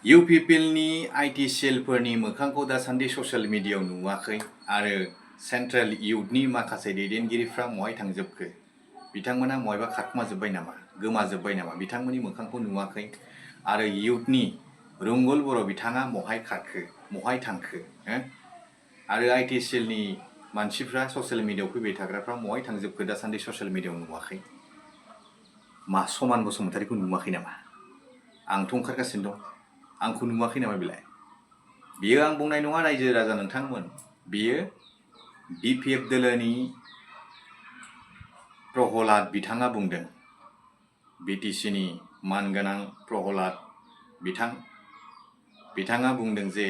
इउपिपिएलनि IT सेलफोरनि मोखांखौ दासान्दि social मिडियायाव नुवाखै आरो सेन्ट्रेल इउथनि माखासे दैदेनगिरिफ्रा महाय थांजोबखो बिथांमोना महायबा खारखोमाजोब्बाय नामा गोमाजोब्बाय नामा बिथांमोननि मोखांखौ नुवाखै आरो इउथनि रुंगल बर' बिथाङा महाय खारखो महाय थांखो आरो आईटी सेलनि मानसिफ्रा ससियेल मिडियायाव फैबाय थाग्राफ्रा महाय थांजोबखो दासान्दि ससियेल मिडियायाव नुवाखै मा समान बसुमतारीखौ नुवाखै नामा आंथ' ओंखारगासिनो दं आंखौ नुवाखै नामा बेलाय बियो आं बुंनाय नङा रायजो राजा नोंथांमोन बियो बिपिएफ दोलोनि प्रहलाद बिथाङा बुंदों बिटिसिनि मानगोनां प्रहलाद बिथाङा बुंदों जे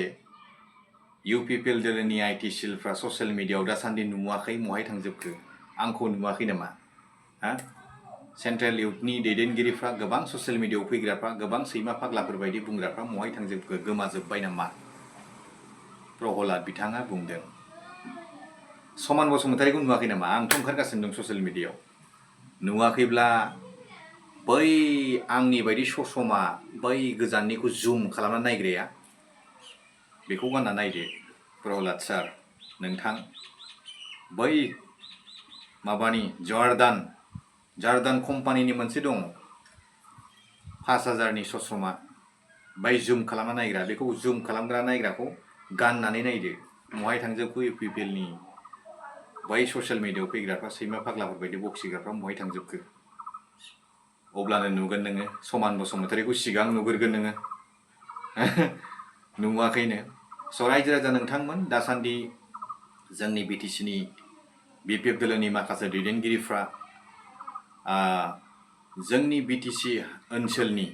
इउपिपिएल दोलोनि आईटी सेलफ्रा ससियेल मिडियायाव दासान्दि नुवाखै महाय थांजोबखो आंखौ नुवाखै नामा सेन्ट्रेल इउथनि दैदेनगिरिफ्रा गोबां ससियेल मिडियायाव फैग्राफ्रा गोबां सैमा फाग्लाफोर बायदि बुंग्राफ्रा महाय थांजोबखो गोमाजोब्बाय नामा प्रहलाद बिथाङा बुंदों समान बसुमतारीखौ नुवाखै नामा आंथ' ओंखारगासिनो दं ससियेल मिडियायाव नुवाखैब्ला बै आंनि बायदि ससमा बै गोजाननिखौ जुम खालामना नायग्राया बेखौ गानना नायदो प्रहलाद सार नोंथां बै माबानि जार्दान कम्पानिनि मोनसे दं 5000नि ससमा बै जुम खालामना नायग्रा बेखौ जुम खालामग्रा नायग्राखौ गाननानै नायदो महाय थांजोबखो इउपिपिएलनि बै ससियेल मिडियायाव फैग्राफ्रा सैमा फाग्लाफोर बायदि बखिग्राफ्रा महाय थांजोबखो अब्लानो नुगोन नोङो समान बसुमतारीखौ सिगां नुग्रोगोन नोङो नुवाखैनो स' रायजो राजा नोंथांमोन दासान्दि जोंनि बिटिसिनि बिपिएफ दोलोनि माखासे दैदेनगिरिफ्रा जोंनि बिटिसि ओनसोलनि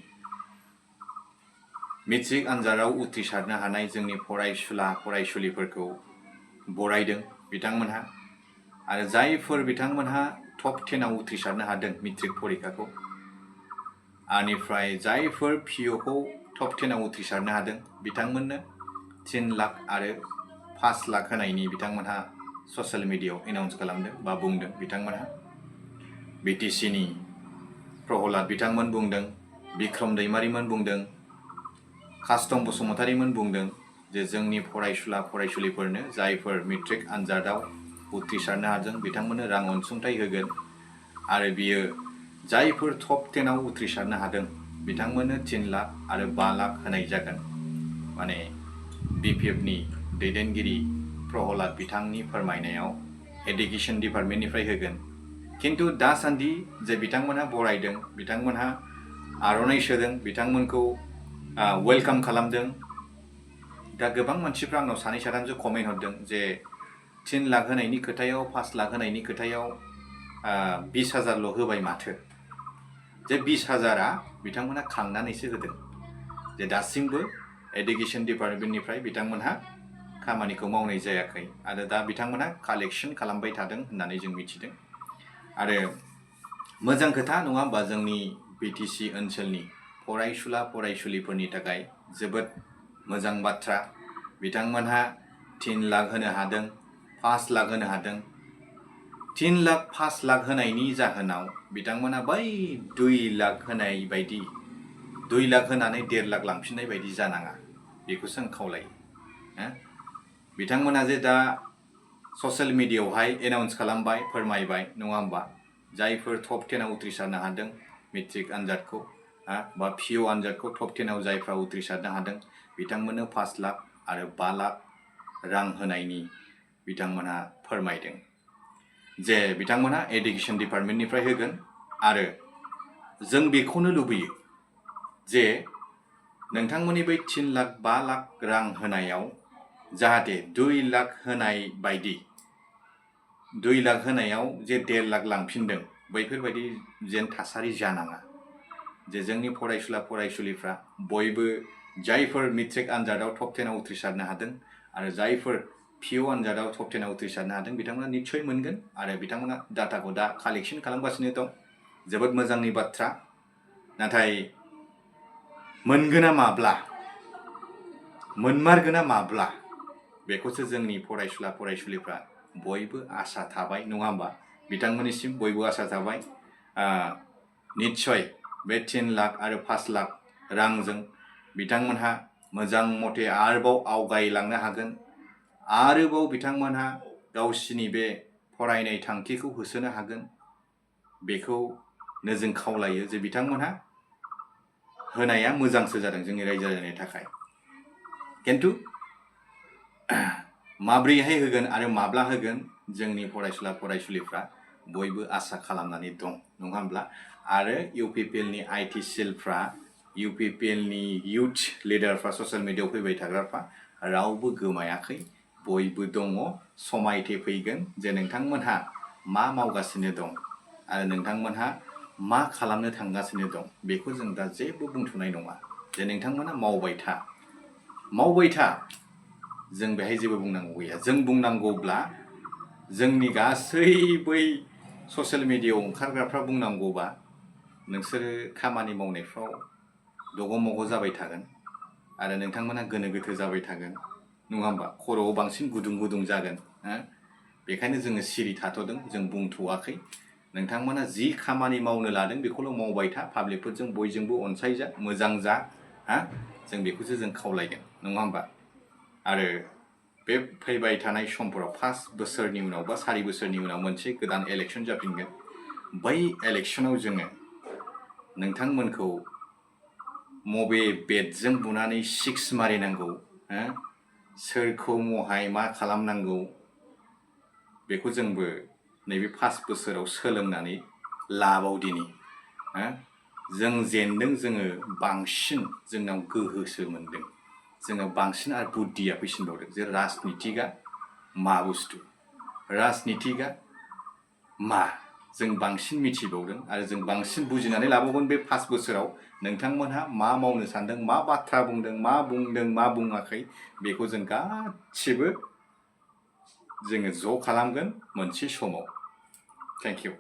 मेट्रिक आनजादाव उथ्रिसारनो हानाय जोंनि फरायसुलिफोरखौ बरायदों बिथांमोनहा आरो जायफोर बिथांमोनहा टप 10 आव उथ्रिसारनो हादों मेट्रिक परिखाखौ आनिफ्राय जायफोर पिअखौ टप 10 आव उथ्रिसारनो हादों बिथांमोननो 3 लाख आरो 5 लाख होनायनि बिथांमोनहा ससियेल मिडियायाव एनाउन्स खालामदों बा बुंदों बिथांमोनहा बिटिसिनि प्रहलाद बिथांमोन बुंदों बिक्रम दैमारिमोन बुंदों कास्टम बसुमतारीमोन बुंदों जे जोंनि फरायसुलिफोरनो जायफोर मेट्रिक आनजादाव उथ्रिसारनो हादों बिथांमोननो रां अनसुंथाइ होगोन आरो बियो जायफोर टप 10 आव उथ्रिसारनो हादों बिथांमोननो 3 लाख आरो 5 लाख होनाय जागोन माने बिपिएफनि दैदेनगिरि प्रहलाद बिथांनि फोरमायनायाव एडुकेशन डिपार्टमेन्टनिफ्राय होगोन किन्तु दासान्दि जे बिथांमोनहा बरायदों बिथांमोनहा आर'नाइ सोदों बिथांमोनखौ वेलकाम खालामदों दा गोबां मानसिफ्रा आंनाव सानै साथामसो कमेन्ट हरदों जे 3 लाख होनायनि खोथायाव 5 लाख होनायनि खोथायाव 20,000ल' होबाय माथो जे 20,000आ बिथांमोनहा खांनानैसो होदों जे दासिमबो एडुकेशन डिपार्टमेन्टनिफ्राय बिथांमोनहा खामानिखौ मावनाय जायाखै आरो दा बिथांमोनहा कालेक्शन खालामबाय थादों होननानै जों मिथिदों आरो मोजां खोथा नङा होमबा जोंनि बिटिसि ओनसोलनि फरायसुलिफोरनि थाखाय जोबोद मोजां बाथ्रा बिथांमोनहा 3 लाख होनो हादों 5 लाख होनो हादों 3 लाख 5 लाख होनायनि जाहोनाव बिथांमोना बै 2 लाख होनाय बायदि 2 लाख होनानै 1.5 लाख लांफिननाय बायदि जानाङा बेखौसो आं खावलायो बिथांमोना जे दा ससियेल मिडियायावहाय एनाउन्स खालामबाय फोरमायबाय नङा होमबा जायफोर टप 10 आव उथ्रिसारनो हादों मेट्रिक आनजादखौ बा पिअ आनजादखौ टप 10 आव जायफ्रा उथ्रिसारनो हादों बिथांमोननो 5 लाख आरो 5 लाख रां होनायनि बिथांमोनहा फोरमायदों जे बिथांमोनहा एडुकेशन डिपार्टमेन्टनिफ्राय होगोन आरो जों बेखौनो लुबैयो जे नोंथांमोननि बै 3 लाख 5 लाख रां होनायाव जाहाथे 2 लाख होनाय बायदि 2 लाख होनायाव जे 1.5 लाख लांफिनदों बैफोरबायदि जेन थासारि जानाङा जे जोंनि फरायसुलिफ्रा बयबो जायफोर मेट्रिक आनजादाव टप 10 आव उथ्रिसारनो हादों आरो जायफोर पिअ आनजादाव टप 10 आव उथ्रिसारनो हादों बिथांमोना निश्चय मोनगोन आरो बिथांमोना डाटाखौ दा कालेक्शन खालामगासिनो दं जोबोद मोजांनि बाथ्रा नाथाय मोनगोना माब्ला मोनमारगोना माब्ला बेखौसो जोंनि फरायसुलिफ्रा बयबो आसा थाबाय नङा होमबा बिथांमोननिसिम बयबो आसा थाबाय निश्चय बे 3 लाख आरो 5 लाख रांजों बिथांमोनहा मोजां मथे आरोबाव आवगायलांनो हागोन आरोबाव बिथांमोनहा गावसिनि बे फरायनाय थांखिखौ होसोनो हागोन बेखौनो जों खावलायो जे बिथांमोनहा होनाया मोजांसो जादों जोंनि रायजो राजानि थाखाय किन्तु माब्रैहाय होगोन आरो माब्ला होगोन जोंनि फरायसुला फरायसुलिफ्रा बयबो आसा खालामनानै दं नङा होमब्ला आरो इउपिपिएलनि आईटी सेलफ्रा इउपिपिएलनि युथ लिडारफ्रा ससियेल मिडियायाव फैबाय थाग्राफ्रा रावबो गोमायाखै बयबो दङ समायथे फैगोन जे नोंथांमोनहा मा मावगासिनो दं आरो नोंथांमोनहा मा खालामनो थांगासिनो दं बेखौ जों दा जेबो बुंथ'नाय नङा जे नोंथांमोनहा मावबाय था जों बेहाय जेबो बुंनांगौ गैया जों बुंनांगौब्ला जोंनि गासै बै ससियेल मिडियायाव ओंखारग्राफ्रा बुंनांगौबा नोंसोरो खामानि मावनायफ्राव दगमग जाबाय थागोन आरो नोंथांमोनहा गोनो गोथो जाबाय थागोन नङा होमबा खर'आव बांसिन गुदुं जागोन बेखायनो जोङो सिरि थाथ'दों जों बुंथ'वाखै नोंथांमोनहा जि खामानि मावनो लादों बेखौल' मावबाय था पाब्लिकफोरजों बयजोंबो अनसायजा मोजां जा जों बेखौसो जों खावलायदों नङा होमबा आरो बे फैबाय थानाय समफोराव 5 बोसोरनि उनाव बा 4 बोसोरनि उनाव मोनसे गोदान इलेक्शन जाफिनगोन बै इलेक्शनाव जोङो नोंथांमोनखौ मबे बेटजों बुनानै 6 मारिनांगौ सोरखौ महाय मा खालामनांगौ बेखौ जोंबो नैबे 5 बोसोराव सोलोंनानै लाबावदिनि जों जेनदों जोङो बांसिन जोंनाव गोहोसो मोनदों जोङो बांसिन आरो बुद्धिया फैसिनबावदों जे राजनितिकआ मा बुस्थु राजनितिकआ मा जों बांसिन मिथिबावदों आरो जों बांसिन बुजिनानै लाबावगोन बे 5 बोसोराव नोंथांमोनहा मा मावनो सानदों मा बाथ्रा बुंदों मा बुङाखै बेखौ जों गासिबो जोङो ज' खालामगोन मोनसे समाव थेंक इउ